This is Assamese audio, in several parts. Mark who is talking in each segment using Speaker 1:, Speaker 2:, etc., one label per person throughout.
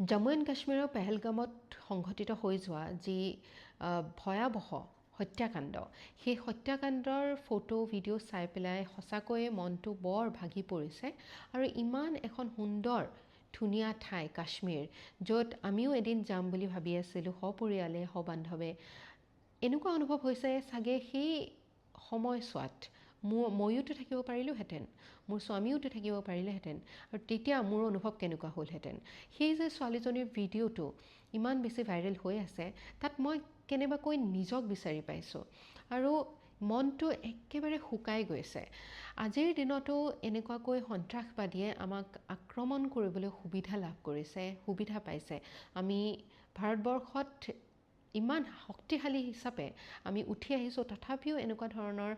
Speaker 1: জম্মু এণ্ড কাশ্মীৰৰ পেহেলগামত সংঘটিত হৈ যোৱা যি ভয়াৱহ হত্যাকাণ্ড, সেই হত্যাকাণ্ডৰ ফটো ভিডিঅ' চাই পেলাই সঁচাকৈয়ে মনটো বৰ ভাগি পৰিছে। আৰু ইমান এখন সুন্দৰ ধুনীয়া ঠাই কাশ্মীৰ, য'ত আমিও এদিন যাম বুলি ভাবি আছিলোঁ সপৰিয়ালে সবান্ধৱে। এনেকুৱা অনুভৱ হৈছে চাগে সেই সময়ছোৱাত ময়োতো থাকিব পাৰিলোহেঁতেন, মোৰ স্বামীওতো থাকিব পাৰিলেহেঁতেন, আৰু তেতিয়া মোৰ অনুভৱ কেনেকুৱা হ'লহেঁতেন। সেই যে ছোৱালীজনীৰ ভিডিঅ'টো ইমান বেছি ভাইৰেল হৈ আছে, তাত মই কেনেবাকৈ নিজক বিচাৰি পাইছোঁ আৰু মনটো একেবাৰে শুকাই গৈছে। আজিৰ দিনতো এনেকুৱাকৈ সন্ত্ৰাসবাদীয়ে আমাক আক্ৰমণ কৰিবলৈ সুবিধা লাভ কৰিছে, সুবিধা পাইছে। আমি ভাৰতবৰ্ষত ইমান শক্তিশালী হিচাপে আমি উঠি আহিছোঁ, তথাপিও এনেকুৱা ধৰণৰ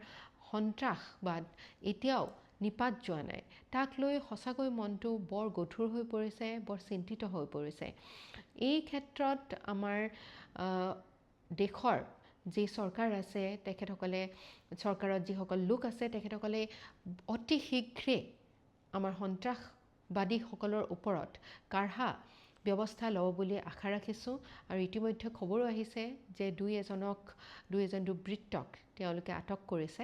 Speaker 1: সন্ত্ৰাসবাদ এতিয়াও নিপাত যোৱা নাই। তাক লৈ সঁচাকৈ মনটো বৰ গধুৰ হৈ পৰিছে, বৰ চিন্তিত হৈ পৰিছে। এই ক্ষেত্ৰত আমাৰ দেশৰ যি চৰকাৰ আছে, তেখেতসকলে চৰকাৰত যিসকল লোক আছে, তেখেতসকলে অতি শীঘ্ৰে আমাৰ সন্ত্ৰাসবাদীসকলৰ ওপৰত কাঢ়া ব্যৱস্থা ল'ব বুলি আশা ৰাখিছোঁ। আৰু ইতিমধ্যে খবৰো আহিছে যে দুই এজন দুৰ্বৃত্তক তেওঁলোকে আটক কৰিছে।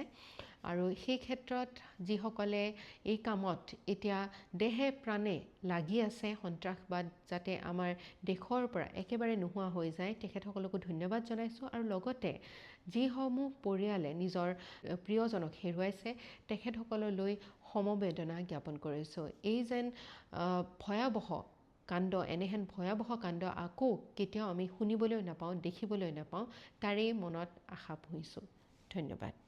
Speaker 1: আৰু সেই ক্ষেত্ৰত যিসকলে এই কামত এতিয়া দেহে প্ৰাণে লাগি আছে, সন্ত্ৰাসবাদ যাতে আমাৰ দেশৰ পৰা একেবাৰে নোহোৱা হৈ যায়, তেখেতসকলকো ধন্যবাদ জনাইছোঁ। আৰু লগতে যিসমূহ পৰিয়ালে নিজৰ প্ৰিয়জনক হেৰুৱাইছে, তেখেতসকললৈ সমবেদনা জ্ঞাপন কৰিছোঁ। এই যেন ভয়াৱহ কাণ্ড, এনেহেন ভয়াৱহ কাণ্ড আকৌ কেতিয়াও আমি শুনিবলৈ নাপাওঁ, দেখিবলৈ নাপাওঁ, তাৰেই মনত আশা পুহিছোঁ। ধন্যবাদ।